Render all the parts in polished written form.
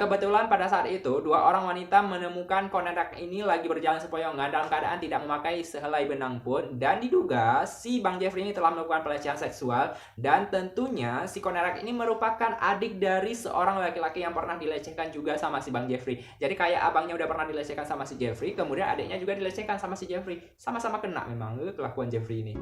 Kebetulan pada saat itu, dua orang wanita menemukan konerak ini lagi berjalan sempoyongan dalam keadaan tidak memakai sehelai benang pun, dan diduga si Bang Jeffrey ini telah melakukan pelecehan seksual, dan tentunya si konerak ini merupakan adik dari seorang laki-laki yang pernah dilecehkan juga sama si Bang Jeffrey. Jadi kayak abangnya udah pernah dilecehkan sama si Jeffrey, kemudian adiknya juga dilecehkan sama si Jeffrey. Sama-sama kena memang kelakuan Jeffrey ini.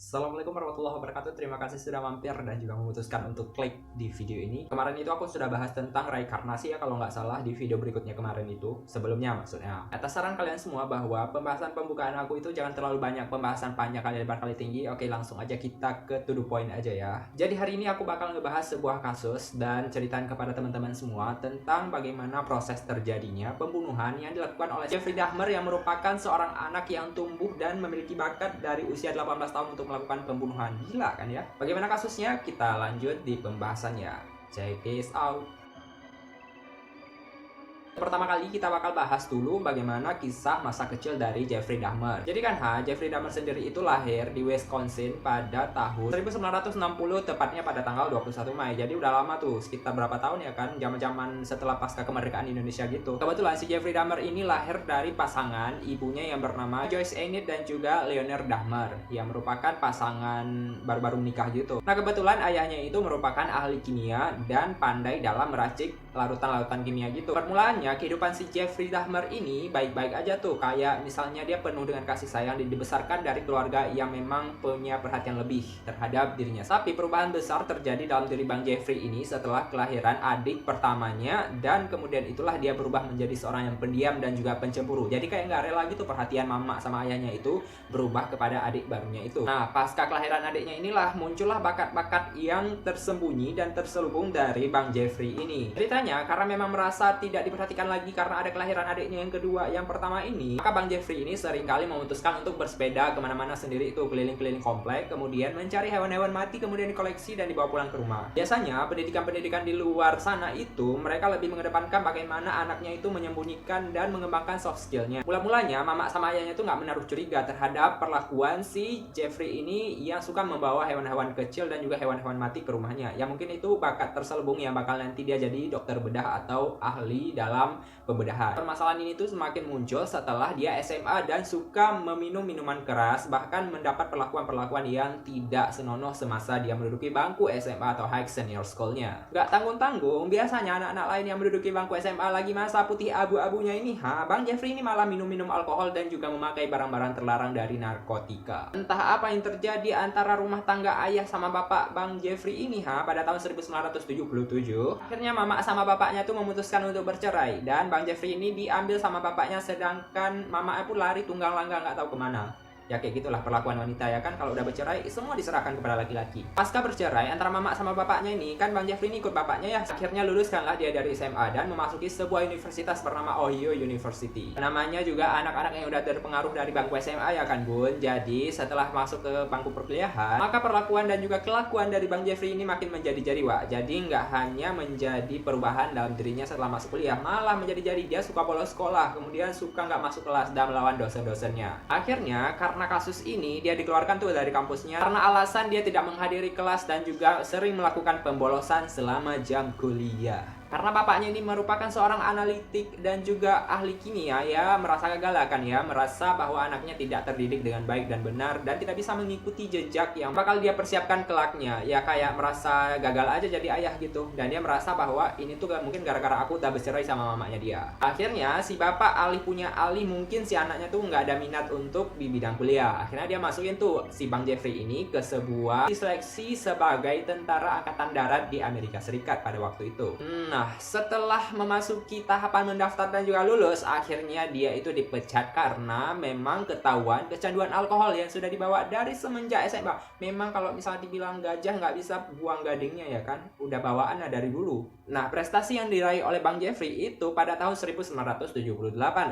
Assalamualaikum warahmatullahi wabarakatuh. Terima kasih sudah mampir dan juga memutuskan untuk klik di video ini. Kemarin itu aku sudah bahas tentang reinkarnasi ya, kalau nggak salah di video berikutnya kemarin itu. Sebelumnya maksudnya. Atas saran kalian semua bahwa pembahasan pembukaan aku itu jangan terlalu banyak pembahasan panjang kali lebar kali tinggi. Oke, langsung aja kita ke to the point aja ya. Jadi hari ini aku bakal ngebahas sebuah kasus dan ceritain kepada teman-teman semua tentang bagaimana proses terjadinya pembunuhan yang dilakukan oleh Jeffrey Dahmer yang merupakan seorang anak yang tumbuh dan memiliki bakat dari usia 18 tahun untuk melakukan pembunuhan. Gila kan ya? Bagaimana kasusnya? Kita lanjut di pembahasannya. Check this out. Pertama kali kita bakal bahas dulu bagaimana kisah masa kecil dari Jeffrey Dahmer. Jadi kan Jeffrey Dahmer sendiri itu lahir di Wisconsin pada tahun 1960, tepatnya pada tanggal 21 Mei. Jadi udah lama tuh, sekitar berapa tahun ya kan, zaman-zaman setelah pasca kemerdekaan Indonesia gitu. Kebetulan si Jeffrey Dahmer ini lahir dari pasangan ibunya yang bernama Joyce Enid dan juga Leonard Dahmer, yang merupakan pasangan baru-baru menikah gitu. Nah, kebetulan ayahnya itu merupakan ahli kimia dan pandai dalam meracik larutan-larutan kimia gitu. Permulaannya kehidupan si Jeffrey Dahmer ini baik-baik aja tuh, kayak misalnya dia penuh dengan kasih sayang dan dibesarkan dari keluarga yang memang punya perhatian lebih terhadap dirinya. Tapi perubahan besar terjadi dalam diri Bang Jeffrey ini setelah kelahiran adik pertamanya, dan kemudian itulah dia berubah menjadi seorang yang pendiam dan juga pencemburu. Jadi kayak nggak rela gitu perhatian mama sama ayahnya itu berubah kepada adik barunya itu. Nah, pasca kelahiran adiknya inilah muncullah bakat-bakat yang tersembunyi dan terselubung dari Bang Jeffrey ini. Ceritanya karena memang merasa tidak diperhatikan lagi karena ada kelahiran adiknya yang kedua, yang pertama ini, maka Bang Jeffrey ini seringkali memutuskan untuk bersepeda kemana-mana sendiri itu, keliling-keliling komplek, kemudian mencari hewan-hewan mati, kemudian dikoleksi dan dibawa pulang ke rumah. Biasanya pendidikan-pendidikan di luar sana itu mereka lebih mengedepankan bagaimana anaknya itu menyembunyikan dan mengembangkan soft skillnya. Mula-mulanya mama sama ayahnya itu nggak menaruh curiga terhadap perlakuan si Jeffrey ini yang suka membawa hewan-hewan kecil dan juga hewan-hewan mati ke rumahnya. Ya mungkin itu bakat terselubung yang bakal nanti dia jadi dokter bedah atau ahli dalam pembedahan. Permasalahan ini tuh semakin muncul setelah dia SMA dan suka meminum minuman keras, bahkan mendapat perlakuan-perlakuan yang tidak senonoh semasa dia menduduki bangku SMA atau high senior school-nya. Gak tanggung-tanggung, biasanya anak-anak lain yang menduduki bangku SMA lagi masa putih abu-abunya ini, Bang Jeffrey ini malah minum-minum alkohol dan juga memakai barang-barang terlarang dari narkotika. Entah apa yang terjadi antara rumah tangga ayah sama bapak Bang Jeffrey ini pada tahun 1977, akhirnya mama sama bapaknya tuh memutuskan untuk bercerai, dan Bang Jeffrey ini diambil sama bapaknya, sedangkan mamanya pun lari tunggang langgang nggak tahu kemana. Ya kayak gitulah perlakuan wanita ya kan, kalau udah bercerai semua diserahkan kepada laki-laki. Pasca bercerai antara mama sama bapaknya ini kan, Bang Jeffrey ini ikut bapaknya ya. Akhirnya luluskanlah dia dari SMA dan memasuki sebuah universitas bernama Ohio University. Namanya juga anak-anak yang udah terpengaruh dari bangku SMA ya kan bun. Jadi setelah masuk ke bangku perkuliahan, maka perlakuan dan juga kelakuan dari Bang Jeffrey ini makin menjadi-jadi Wak. Jadi nggak hanya menjadi perubahan dalam dirinya setelah masuk kuliah, malah menjadi-jadi dia suka bolos sekolah, kemudian suka nggak masuk kelas dan melawan dosen-dosennya. Akhirnya karena kasus ini dia dikeluarkan tuh dari kampusnya karena alasan dia tidak menghadiri kelas dan juga sering melakukan pembolosan selama jam kuliah. Karena bapaknya ini merupakan seorang analitik dan juga ahli kimia ya, merasa gagal kan ya, merasa bahwa anaknya tidak terdidik dengan baik dan benar dan tidak bisa mengikuti jejak yang bakal dia persiapkan kelaknya. Ya kayak merasa gagal aja jadi ayah gitu, dan dia merasa bahwa ini tuh mungkin gara-gara aku udah bercerai sama mamanya dia. Akhirnya si bapak punya alih mungkin si anaknya tuh nggak ada minat untuk di bidang kuliah. Akhirnya dia masukin tuh si Bang Jeffrey ini ke sebuah seleksi sebagai tentara angkatan darat di Amerika Serikat pada waktu itu. Nah, setelah memasuki tahapan mendaftar dan juga lulus, akhirnya dia itu dipecat karena memang ketahuan kecanduan alkohol yang sudah dibawa dari semenjak SMA. Memang kalau misalnya dibilang gajah nggak bisa buang gadingnya ya kan, udah bawaannya dari dulu. Nah, prestasi yang diraih oleh Bang Jeffrey itu pada tahun 1978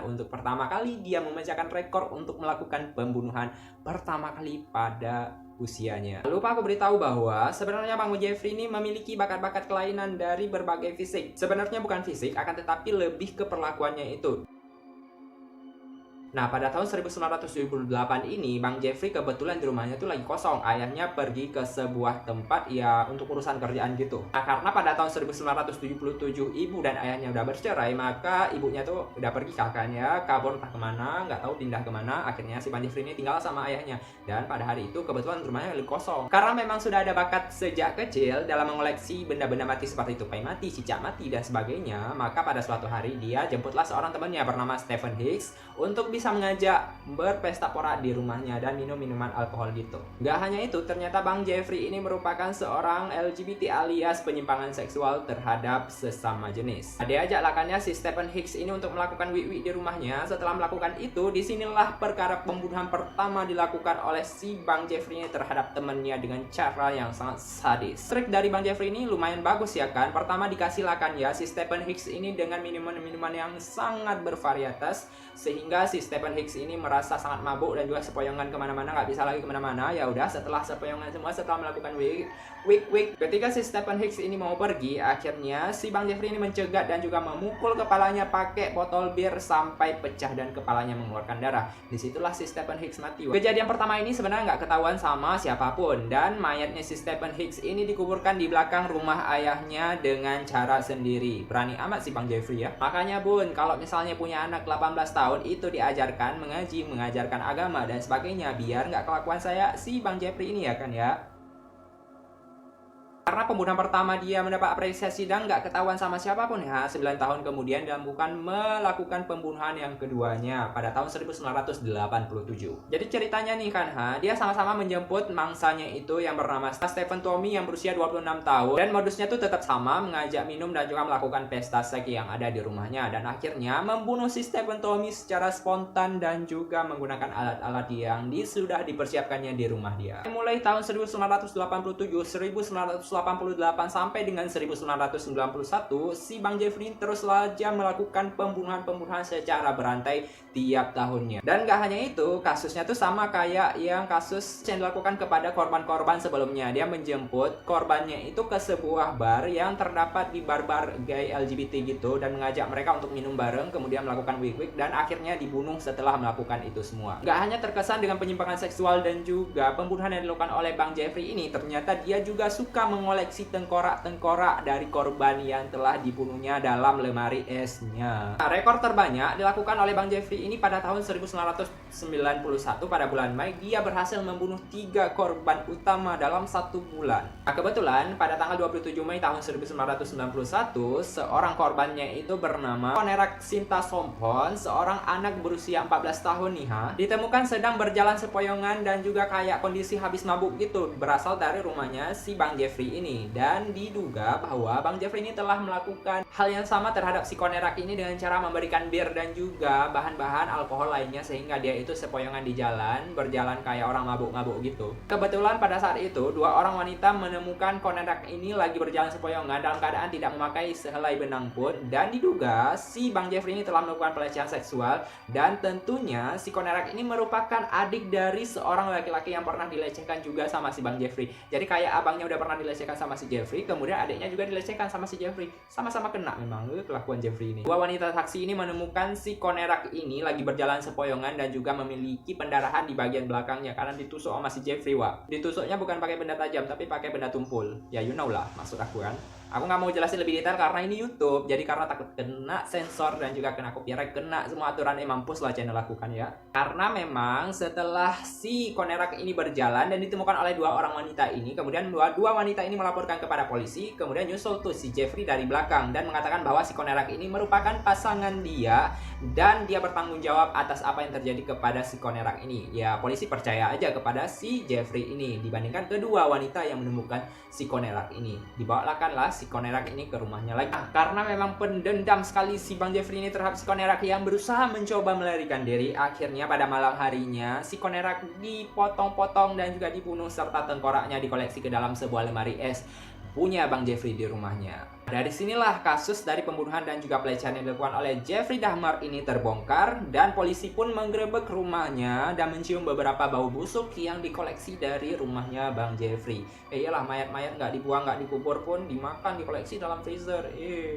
untuk pertama kali dia memecahkan rekor untuk melakukan pembunuhan pertama kali pada usianya. Lupa aku beritahu bahwa sebenarnya Bang Jeffrey ini memiliki bakat-bakat kelainan dari berbagai fisik. Sebenarnya bukan fisik, akan tetapi lebih ke perlakuannya itu. Nah, pada tahun 1978 ini, Bang Jeffrey kebetulan di rumahnya tuh lagi kosong. Ayahnya pergi ke sebuah tempat ya untuk urusan kerjaan gitu. Nah, karena pada tahun 1977 ibu dan ayahnya udah bercerai, maka ibunya tuh udah pergi, kakaknya kabur entah kemana, nggak tahu pindah kemana. Akhirnya si Bang Jeffrey ini tinggal sama ayahnya. Dan pada hari itu kebetulan rumahnya lagi kosong. Karena memang sudah ada bakat sejak kecil dalam mengoleksi benda-benda mati seperti tupai mati, cicak mati, dan sebagainya, maka pada suatu hari dia jemputlah seorang temannya bernama Stephen Hicks untuk bisa mengajak berpesta pora di rumahnya dan minum minuman alkohol gitu. Gak hanya itu, ternyata Bang Jeffrey ini merupakan seorang LGBT alias penyimpangan seksual terhadap sesama jenis. Dia ajak lakannya si Stephen Hicks ini untuk melakukan wik-wik di rumahnya. Setelah melakukan itu, disinilah perkara pembunuhan pertama dilakukan oleh si Bang Jeffrey ini terhadap temannya dengan cara yang sangat sadis. Trik dari Bang Jeffrey ini lumayan bagus ya kan. Pertama dikasih lakan ya si Stephen Hicks ini dengan minuman-minuman yang sangat bervarietas, sehingga si Stephen Hicks ini merasa sangat mabuk dan juga sepoyongan kemana-mana, nggak bisa lagi kemana-mana. Ya udah, setelah sepoyongan semua, setelah melakukan wik, ketika si Stephen Hicks ini mau pergi, akhirnya si Bang Jeffrey ini mencegat dan juga memukul kepalanya pakai botol bir sampai pecah dan kepalanya mengeluarkan darah. Disitulah si Stephen Hicks mati. Kejadian pertama ini sebenarnya nggak ketahuan sama siapapun, dan mayatnya si Stephen Hicks ini dikuburkan di belakang rumah ayahnya dengan cara sendiri. Berani amat si Bang Jeffrey ya. Makanya bun, kalau misalnya punya anak 18 tahun itu diajarkan mengaji, mengajarkan agama dan sebagainya, biar nggak kelakuan saya si Bang Jeffrey ini ya kan ya. Karena pembunuhan pertama dia mendapat apresiasi dan nggak ketahuan sama siapapun ya. 9 tahun kemudian dia melakukan pembunuhan yang keduanya pada tahun 1987. Jadi ceritanya nih kan dia sama-sama menjemput mangsanya itu yang bernama Stephen Tommy yang berusia 26 tahun. Dan modusnya tuh tetap sama, mengajak minum dan juga melakukan pesta seks yang ada di rumahnya. Dan akhirnya membunuh si Stephen Tommy secara spontan dan juga menggunakan alat-alat yang sudah dipersiapkannya di rumah dia. Mulai tahun 1987, 1988 sampai dengan 1991, si Bang Jeffrey terus saja melakukan pembunuhan-pembunuhan secara berantai tiap tahunnya. Dan gak hanya itu, kasusnya tuh sama kayak yang kasus yang dilakukan kepada korban-korban sebelumnya. Dia menjemput korbannya itu ke sebuah bar yang terdapat di bar-bar gay LGBT gitu, dan mengajak mereka untuk minum bareng, kemudian melakukan wik-wik, dan akhirnya dibunuh setelah melakukan itu semua. Gak hanya terkesan dengan penyimpangan seksual dan juga pembunuhan yang dilakukan oleh Bang Jeffrey ini, ternyata dia juga suka mengoleksi tengkorak-tengkorak dari korban yang telah dibunuhnya dalam lemari esnya. Nah, rekor terbanyak dilakukan oleh Bang Jeffrey ini pada tahun 1991 pada bulan Mei. Dia berhasil membunuh 3 korban utama dalam 1 bulan. Nah, kebetulan pada tanggal 27 Mei tahun 1991, seorang korbannya itu bernama Konerak Sinta Sompon, seorang anak berusia 14 tahun nih ditemukan sedang berjalan sepoyongan dan juga kayak kondisi habis mabuk gitu, berasal dari rumahnya si Bang Jeffrey ini. Dan diduga bahwa Bang Jeffrey ini telah melakukan hal yang sama terhadap si Konerak ini dengan cara memberikan bir dan juga bahan-bahan alkohol lainnya, sehingga dia itu sepoyongan di jalan, berjalan kayak orang mabuk-mabuk gitu. Kebetulan pada saat itu 2 orang wanita menemukan Konerak ini lagi berjalan sepoyongan dalam keadaan tidak memakai sehelai benang pun, dan diduga si Bang Jeffrey ini telah melakukan pelecehan seksual. Dan tentunya si Konerak ini merupakan adik dari seorang laki-laki yang pernah dilecehkan juga sama si Bang Jeffrey. Jadi kayak abangnya udah pernah dilecehkan sama si Jeffrey, kemudian adiknya juga dilecehkan sama si Jeffrey. Sama-sama kena memang kelakuan Jeffrey ini. 2 wanita saksi ini menemukan si Konerak ini lagi berjalan sepoyongan dan juga memiliki pendarahan di bagian belakangnya karena ditusuk sama si Jeffrey, Ditusuknya bukan pakai benda tajam tapi pakai benda tumpul. Ya you know lah maksud aku kan. Aku nggak mau jelasin lebih detail karena ini YouTube, jadi karena takut kena sensor dan juga kena copyright, kena semua aturan, mampus lah channel aku kan ya. Karena memang setelah si Konerak ini berjalan dan ditemukan oleh 2 orang wanita ini, kemudian dua wanita ini melaporkan kepada polisi, kemudian nyusul tuh si Jeffrey dari belakang dan mengatakan bahwa si Konerak ini merupakan pasangan dia dan dia bertanggung jawab atas apa yang terjadi kepada si Konerak ini. Ya polisi percaya aja kepada si Jeffrey ini dibandingkan kedua wanita yang menemukan si Konerak ini. Dibawakanlah si Konerak ini ke rumahnya lagi. Karena memang pendendam sekali si Bang Jeffrey ini terhadap si Konerak yang berusaha mencoba melarikan diri, akhirnya pada malam harinya si Konerak dipotong-potong dan juga dibunuh serta tengkoraknya dikoleksi ke dalam sebuah lemari es punya Bang Jeffrey di rumahnya. Dari sinilah kasus dari pembunuhan dan juga pelecehan yang dilakukan oleh Jeffrey Dahmer ini terbongkar, dan polisi pun menggerebek rumahnya dan mencium beberapa bau busuk yang dikoleksi dari rumahnya Bang Jeffrey. Iyalah, mayat-mayat nggak dibuang, nggak dikubur pun dimakan, dikoleksi dalam freezer.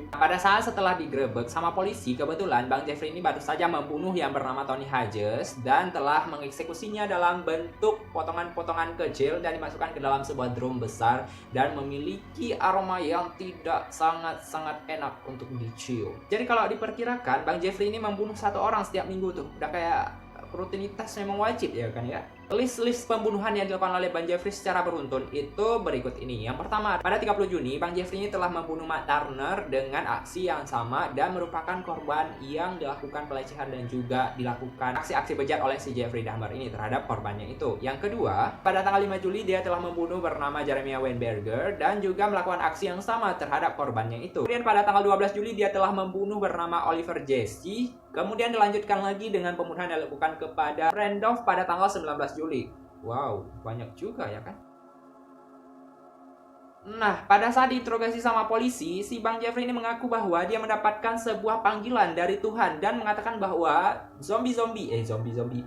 Pada saat setelah digerebek sama polisi, kebetulan Bang Jeffrey ini baru saja membunuh yang bernama Tony Hodges dan telah mengeksekusinya dalam bentuk potongan-potongan kecil dan dimasukkan ke dalam sebuah drum besar dan memiliki aroma yang tidak sangat-sangat enak untuk dicium. Jadi kalau diperkirakan Bang Jeffrey ini membunuh 1 orang setiap minggu tuh. Udah kayak rutinitas memang wajib ya kan ya. List pembunuhan yang dilakukan oleh Bang Jeffrey secara beruntun itu berikut ini. Yang pertama, pada 30 Juni, Bang Jeffrey ini telah membunuh Matt Turner dengan aksi yang sama dan merupakan korban yang dilakukan pelecehan dan juga dilakukan aksi-aksi bejat oleh si Jeffrey Dahmer ini terhadap korbannya itu. Yang kedua, pada tanggal 5 Juli dia telah membunuh bernama Jeremiah Weinberger dan juga melakukan aksi yang sama terhadap korbannya itu. Kemudian pada tanggal 12 Juli dia telah membunuh bernama Oliver Jesse. Kemudian dilanjutkan lagi dengan pembunuhan yang dilakukan kepada Randolph pada tanggal 19 Juli. Wow, banyak juga ya kan? Nah, pada saat diinterogasi sama polisi, si Bang Jeffrey ini mengaku bahwa dia mendapatkan sebuah panggilan dari Tuhan dan mengatakan bahwa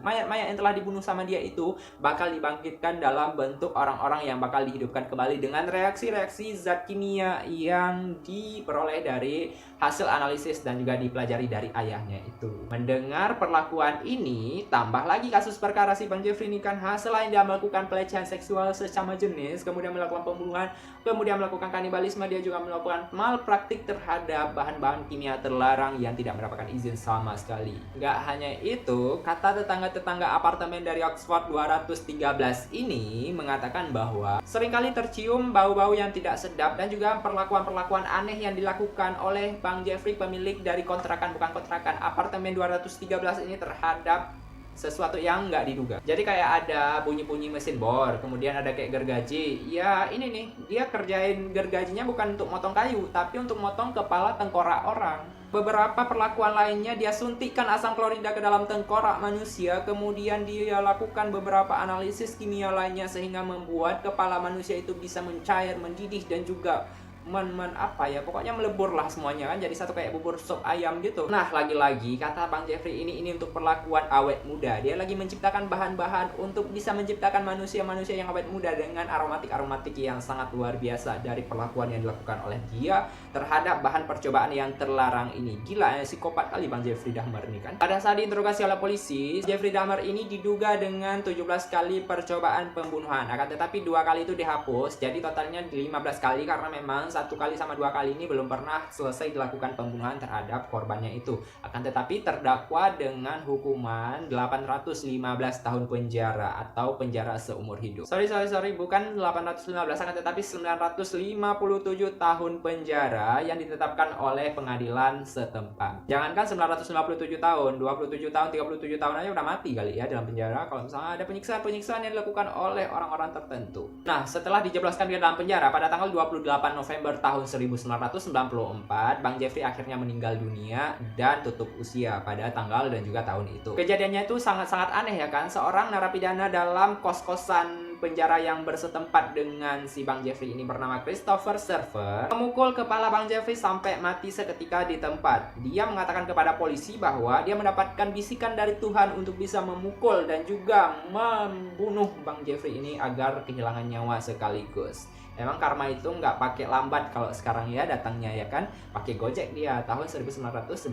mayat-mayat yang telah dibunuh sama dia itu bakal dibangkitkan dalam bentuk orang-orang yang bakal dihidupkan kembali dengan reaksi-reaksi zat kimia yang diperoleh dari hasil analisis dan juga dipelajari dari ayahnya itu. Mendengar perlakuan ini, tambah lagi kasus perkara si Bang Jeffrey ini kan, selain dia melakukan pelecehan seksual sesama jenis, kemudian melakukan pembunuhan, kemudian melakukan kanibalisme, dia juga melakukan malpraktik terhadap bahan-bahan kimia terlarang yang tidak mendapatkan izin sama sekali. Nggak hanya itu, kata tetangga-tetangga apartemen dari Oxford 213 ini mengatakan bahwa seringkali tercium bau-bau yang tidak sedap dan juga perlakuan-perlakuan aneh yang dilakukan oleh Bang Jeffrey, pemilik dari apartemen 213 ini terhadap sesuatu yang nggak diduga. Jadi kayak ada bunyi-bunyi mesin bor, kemudian ada kayak gergaji. Ya ini nih, dia kerjain gergajinya bukan untuk motong kayu, tapi untuk motong kepala tengkorak orang. Beberapa perlakuan lainnya, dia suntikkan asam klorida ke dalam tengkorak manusia, kemudian dia lakukan beberapa analisis kimia lainnya sehingga membuat kepala manusia itu bisa mencair, mendidih dan juga pokoknya melebur lah semuanya kan, jadi satu kayak bubur sop ayam gitu. Nah, lagi-lagi kata Bang Jeffrey ini untuk perlakuan awet muda. Dia lagi menciptakan bahan-bahan untuk bisa menciptakan manusia-manusia yang awet muda dengan aromatik-aromatik yang sangat luar biasa dari perlakuan yang dilakukan oleh dia terhadap bahan percobaan yang terlarang ini. Gila ya, psikopat kali Bang Jeffrey Dahmer ini kan. Pada saat diinterogasi oleh polisi, Jeffrey Dahmer ini diduga dengan 17 kali percobaan pembunuhan. Akan tetapi 2 kali itu dihapus, jadi totalnya 15 kali karena memang 1 kali sama 2 kali ini belum pernah selesai dilakukan pembunuhan terhadap korbannya itu. Akan tetapi terdakwa dengan hukuman 815 tahun penjara atau penjara seumur hidup. Sorry, bukan 815, akan tetapi 957 tahun penjara yang ditetapkan oleh pengadilan setempat. Jangankan 957 tahun, 27 tahun, 37 tahun aja udah mati kali ya dalam penjara kalau misalnya ada penyiksaan-penyiksaan yang dilakukan oleh orang-orang tertentu. Nah, setelah dijebloskan di dalam penjara pada tanggal 28 November tahun 1994, Bang Jeffrey akhirnya meninggal dunia dan tutup usia pada tanggal dan juga tahun itu. Kejadiannya itu sangat-sangat aneh ya kan, seorang narapidana dalam kos-kosan penjara yang bersetempat dengan si Bang Jeffrey ini bernama Christopher Server memukul kepala Bang Jeffrey sampai mati seketika di tempat. Dia mengatakan kepada polisi bahwa dia mendapatkan bisikan dari Tuhan untuk bisa memukul dan juga membunuh Bang Jeffrey ini agar kehilangan nyawa sekaligus. Emang karma itu nggak pakai lambat kalau sekarang ya datangnya ya kan, pakai Gojek dia tahun 1994.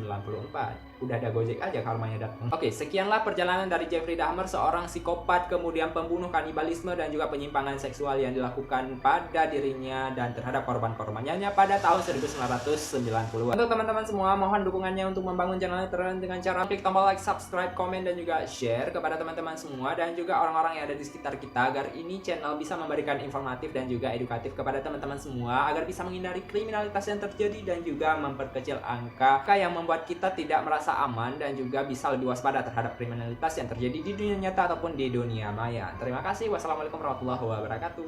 Udah ada Gojek aja karmanya datang. Oke, sekianlah perjalanan dari Jeffrey Dahmer, seorang psikopat, kemudian pembunuh, kanibalisme dan juga penyimpangan seksual yang dilakukan pada dirinya dan terhadap korban-korbannya pada tahun 1990-an. Untuk teman-teman semua, mohon dukungannya untuk membangun channel ini dengan cara klik tombol like, subscribe, komen dan juga share kepada teman-teman semua dan juga orang-orang yang ada di sekitar kita agar ini channel bisa memberikan informatif dan juga edukatif kepada teman-teman semua agar bisa menghindari kriminalitas yang terjadi dan juga memperkecil angka yang membuat kita tidak merasa aman dan juga bisa lebih waspada terhadap kriminalitas yang terjadi di dunia nyata ataupun di dunia maya. Terima kasih. Wassalamualaikum warahmatullahi wabarakatuh.